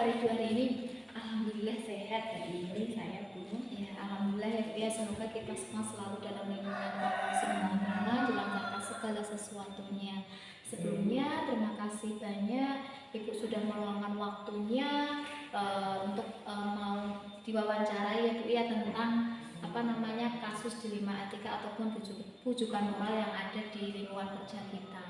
Ibu hari ini? Alhamdulillah sehat hari ini saya Bu. Ya, alhamdulillah ya Bu ya, semoga kita semua selalu dalam lindungan Allah Subhanahu, dilancarkan segala sesuatunya. Sebelumnya terima kasih banyak Ibu sudah meluangkan waktunya untuk mau diwawancarai ya Bu ya tentang kasus dilema etika ataupun pujukan moral yang ada di lingkungan kerja kita.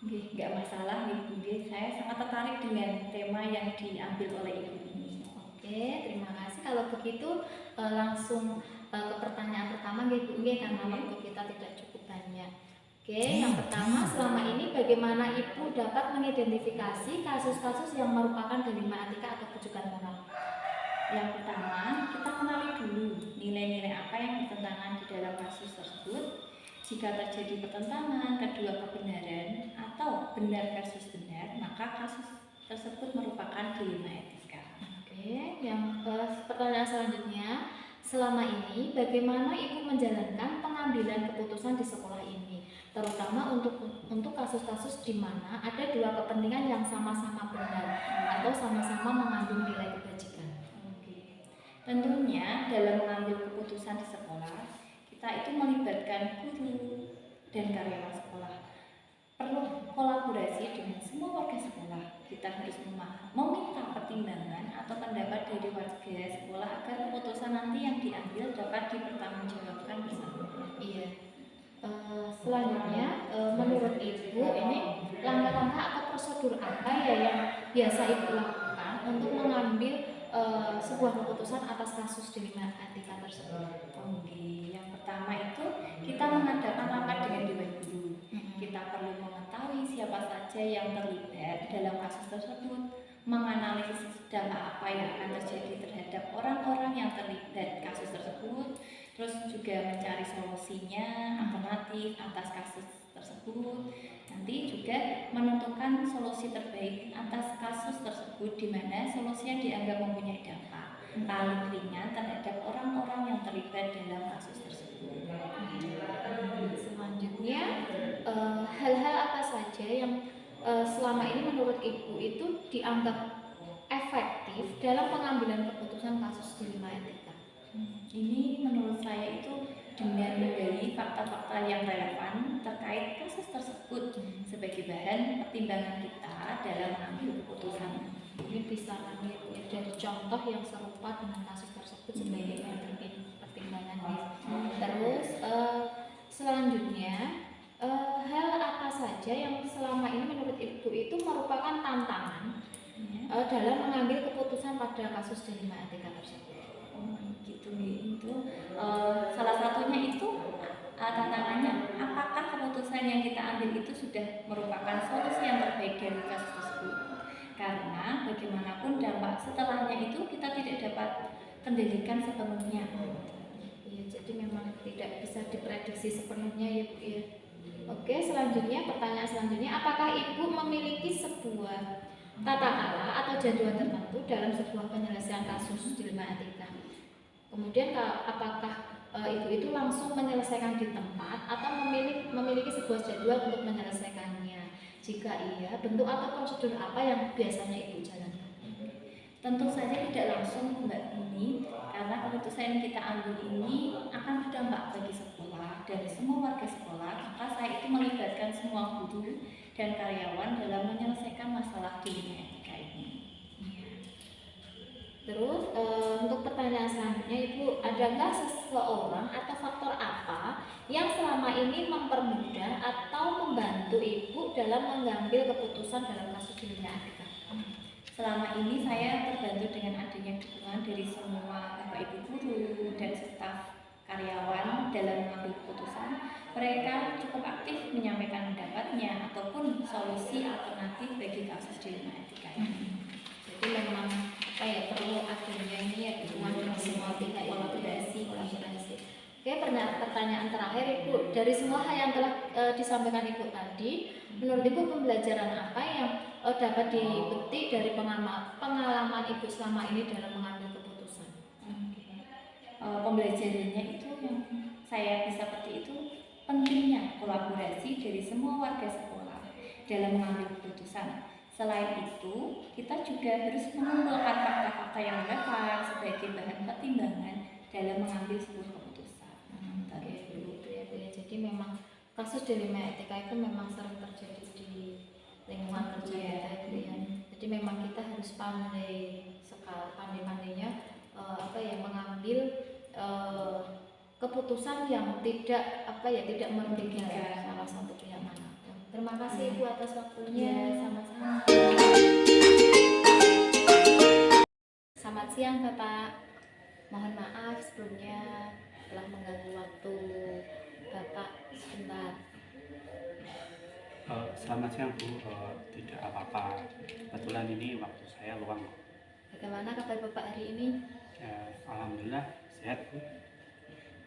Nggak masalah Ibu, saya sangat tertarik dengan tema yang diambil oleh Ibu ini. Oke, terima kasih. Kalau begitu langsung ke pertanyaan pertama Bu karena waktu kita tidak cukup banyak. Oke, yang pertama, selama ini bagaimana Ibu dapat mengidentifikasi kasus-kasus yang merupakan dilema etika atau pujukan moral? Yang pertama, kita kenali dulu nilai-nilai apa yang bertentangan di dalam kasus tersebut. Jika terjadi pertentangan kedua kebenaran atau benar versus benar, maka kasus tersebut merupakan dilema etika. Oke, yang pertanyaan selanjutnya, selama ini bagaimana Ibu menjalankan pengambilan keputusan di sekolah ini, terutama untuk kasus-kasus di mana ada dua kepentingan yang sama-sama benar atau sama-sama mengandung nilai kebajikan? Tentunya dalam mengambil keputusan di sekolah, kita itu melibatkan guru dan karyawan sekolah. Perlu kolaborasi dengan semua warga sekolah. Kita harus meminta pertimbangan atau pendapat dari warga sekolah agar keputusan nanti yang diambil dapat dipertanggungjawabkan bersama. Iya. Selanjutnya, menurut Ibu ini langkah-langkah atau prosedur apa ya yang biasa Ibu lakukan untuk mengambil sebuah keputusan atas kasus dilema etika tersebut? Oke, yang pertama itu kita mengadakan rapat dengan dewan guru. Kita perlu mengetahui siapa saja yang terlibat dalam kasus tersebut, menganalisis dampak apa yang akan terjadi terhadap orang-orang yang terlibat kasus tersebut, terus juga mencari solusinya, alternatif atas kasus tersebut. Nanti juga menentukan solusi terbaik atas kasus tersebut, di mana solusi yang dianggap mempunyai dampak paling ringan terhadap orang-orang yang terlibat dalam kasus tersebut. Selanjutnya, hal-hal apa saja yang selama ini menurut Ibu itu dianggap efektif dalam pengambilan keputusan kasus dilema etika? Ini menurut saya itu dengan menggali fakta-fakta yang relevan terkait kasus tersebut sebagai bahan pertimbangan kita dalam mengambil keputusan. Ini bisa dari contoh yang serupa dengan kasus tersebut sebagai bahan pertimbangan. Terus selanjutnya, hal apa saja yang selama ini menurut Ibu itu merupakan tantangan dalam mengambil keputusan pada kasus dilema etika tersebut? Itu salah satunya itu tantangannya apakah keputusan yang kita ambil itu sudah merupakan solusi yang terbaik dari kasus tersebut, karena bagaimanapun dampak setelahnya itu kita tidak dapat kendalikan sepenuhnya. Iya, jadi memang tidak bisa diprediksi sepenuhnya ya Bu ya. Oke, selanjutnya pertanyaan selanjutnya, apakah Ibu memiliki sebuah tata cara atau jadwal tertentu dalam sebuah penyelesaian kasus dilema etika? Kemudian apakah Ibu itu langsung menyelesaikan di tempat atau memiliki sebuah jadwal untuk menyelesaikannya? Jika iya, bentuk atau prosedur apa yang biasanya Ibu jalankan? Tentu saja tidak langsung Mbak Bini, karena keputusan yang kita ambil ini akan berdampak bagi sekolah dan semua warga sekolah. Maka saya itu melibatkan semua guru dan karyawan dalam menyelesaikan masalah dilema etika ini. Terus untuk pertanyaan selanjutnya Ibu, adakah seseorang atau faktor apa yang selama ini mempermudah atau membantu Ibu dalam mengambil keputusan dalam kasus dilema etika? Selama ini saya terbantu dengan adanya dukungan dari semua Bapak Ibu guru dan staf karyawan dalam mengambil keputusan. Mereka cukup aktif menyampaikan pendapatnya ataupun solusi alternatif bagi kasus dilema etika ini. Jadi memang perlu adanya ini ya dukungan dari semua pihak, kolaborasi. Oke, pertanyaan terakhir Ibu, dari semua hal yang telah disampaikan Ibu tadi, menurut Ibu pembelajaran apa yang dapat dipetik dari pengalaman Ibu selama ini dalam mengambil keputusan? Pembelajarannya itu yang saya bisa petik itu pentingnya kolaborasi dari semua warga sekolah dalam mengambil keputusan. Selain itu, kita juga harus mengumpulkan fakta-fakta yang relevan sebagai bahan pertimbangan dalam mengambil sebuah keputusan. Oke, begitu ya Bu ya. Jadi memang kasus dilema etika itu memang sering terjadi di lingkungan kerja Iya. kita itu ya. Jadi memang kita harus pandai sekali, pandai-pandainya mengambil keputusan yang tidak merugikan salah satu pihak manapun. Terima kasih Bu atas waktunya. Sama-sama. Selamat siang Bapak. Mohon maaf sebelumnya telah mengganggu waktu Bapak sebentar. Selamat siang Bu, tidak apa-apa. Kebetulan ini waktu saya luang. Bagaimana kabar Bapak hari ini? Alhamdulillah sehat Bu.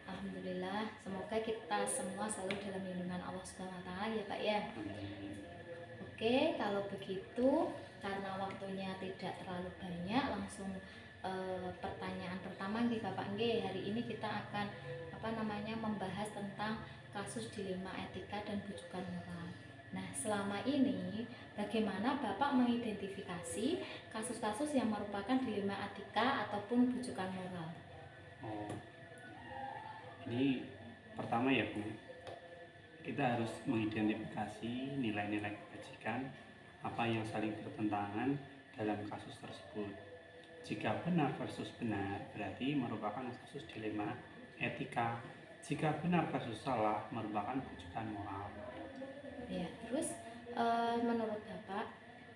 Alhamdulillah, semoga kita semua selalu dalam lindungan Allah Subhanahu wa taala ya Pak ya. Amin. Oke, kalau begitu karena waktunya tidak terlalu banyak, langsung pertanyaan pertama nih Bapak nggih. Hari ini kita akan membahas tentang kasus dilema etika dan bujukan moral. Nah, selama ini bagaimana Bapak mengidentifikasi kasus-kasus yang merupakan dilema etika ataupun bujukan moral? Ini pertama ya Bu, kita harus mengidentifikasi nilai-nilai kebajikan apa yang saling bertentangan dalam kasus tersebut. Jika benar versus benar berarti merupakan kasus dilema etika. Jika benar versus salah merupakan bujukan moral. Ya, terus menurut Bapak,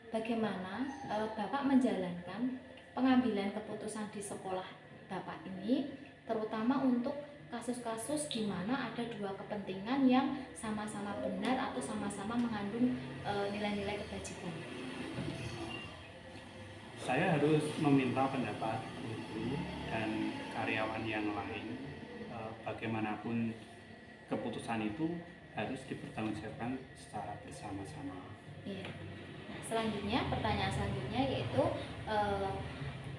bagaimana Bapak menjalankan pengambilan keputusan di sekolah Bapak ini, terutama untuk kasus-kasus di mana ada dua kepentingan yang sama-sama benar atau sama-sama mengandung nilai-nilai kebajikan? Saya harus meminta pendapat guru dan karyawan yang lain. Bagaimanapun keputusan itu harus dipertanggungjawabkan secara bersama-sama. Iya. Nah, selanjutnya, pertanyaan selanjutnya yaitu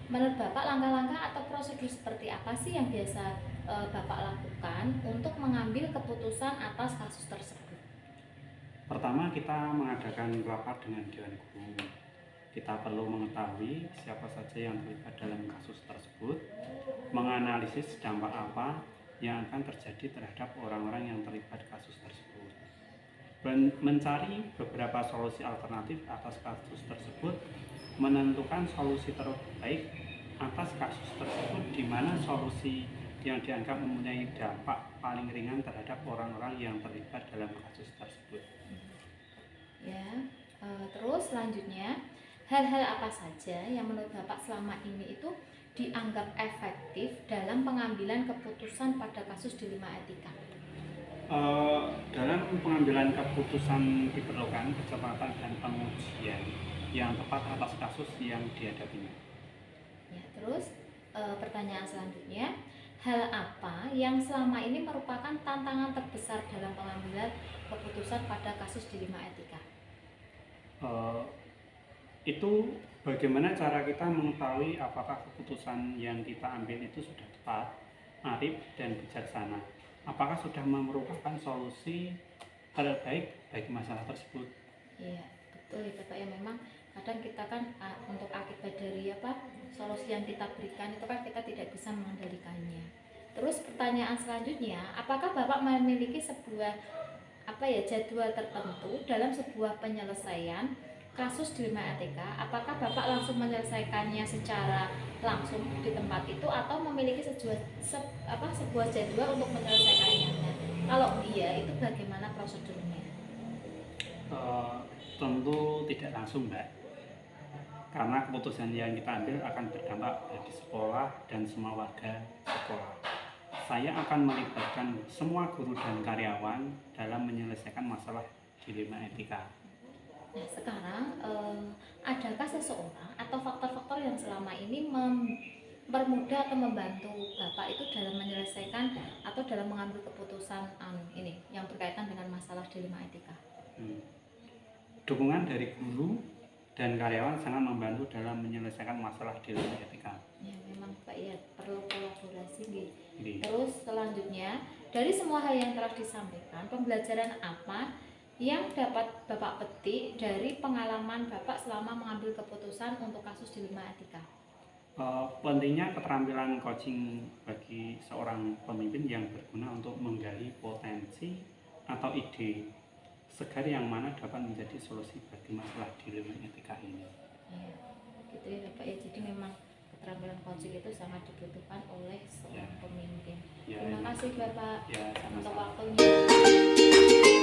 menurut Bapak langkah-langkah atau prosedur seperti apa sih yang biasa Bapak lakukan untuk mengambil keputusan atas kasus tersebut? Pertama, kita mengadakan rapat dengan Dewan Guru. Kita perlu mengetahui siapa saja yang terlibat dalam kasus tersebut, menganalisis dampak apa yang akan terjadi terhadap orang-orang yang terlibat kasus tersebut, dan mencari beberapa solusi alternatif atas kasus tersebut, menentukan solusi terbaik atas kasus tersebut, di mana solusi yang dianggap mempunyai dampak paling ringan terhadap orang-orang yang terlibat dalam kasus tersebut. Ya, terus selanjutnya, hal-hal apa saja yang menurut Bapak selama ini itu dianggap efektif dalam pengambilan keputusan pada kasus dilema etika? Dalam pengambilan keputusan diperlukan kecepatan dan pengujian yang tepat atas kasus yang dihadapinya. Ya, terus pertanyaan selanjutnya, hal apa yang selama ini merupakan tantangan terbesar dalam pengambilan keputusan pada kasus dilema etika? Itu bagaimana cara kita mengetahui apakah keputusan yang kita ambil itu sudah tepat, arif, dan bijaksana. Apakah sudah merupakan solusi terbaik bagi masalah tersebut? Iya, betul ya Bapak ya, memang kadang kita kan untuk akibat dari solusi yang kita berikan itu kan kita tidak bisa mengendalikannya. Terus pertanyaan selanjutnya, apakah Bapak memiliki sebuah jadwal tertentu dalam sebuah penyelesaian kasus dilema etika? Apakah Bapak langsung menyelesaikannya secara langsung di tempat itu atau memiliki sebuah jadwal untuk menyelesaikannya? Nah, kalau iya, itu bagaimana prosedurnya? Tentu tidak langsung, Mbak, karena keputusan yang kita ambil akan berdampak bagi sekolah dan semua warga sekolah. Saya akan melibatkan semua guru dan karyawan dalam menyelesaikan masalah dilema etika. Nah, sekarang adakah seseorang atau faktor-faktor yang selama ini mempermudah atau membantu Bapak itu dalam menyelesaikan atau dalam mengambil keputusan ini yang berkaitan dengan masalah dilema etika? Dukungan dari guru dan karyawan sangat membantu dalam menyelesaikan masalah dilema etika. Ya, memang Pak ya, perlu kolaborasi gitu. Jadi, Terus selanjutnya, dari semua hal yang telah disampaikan, pembelajaran apa yang dapat Bapak petik dari pengalaman Bapak selama mengambil keputusan untuk kasus Dilema Etika? Pentingnya keterampilan coaching bagi seorang pemimpin yang berguna untuk menggali potensi atau ide segar yang mana dapat menjadi solusi bagi masalah dilema etika ini. Ya, gitu ya Bapak ya. Jadi memang keterampilan coaching itu sangat dibutuhkan oleh seorang pemimpin. Ya, Terima kasih Bapak ya, untuk sama-sama. waktunya.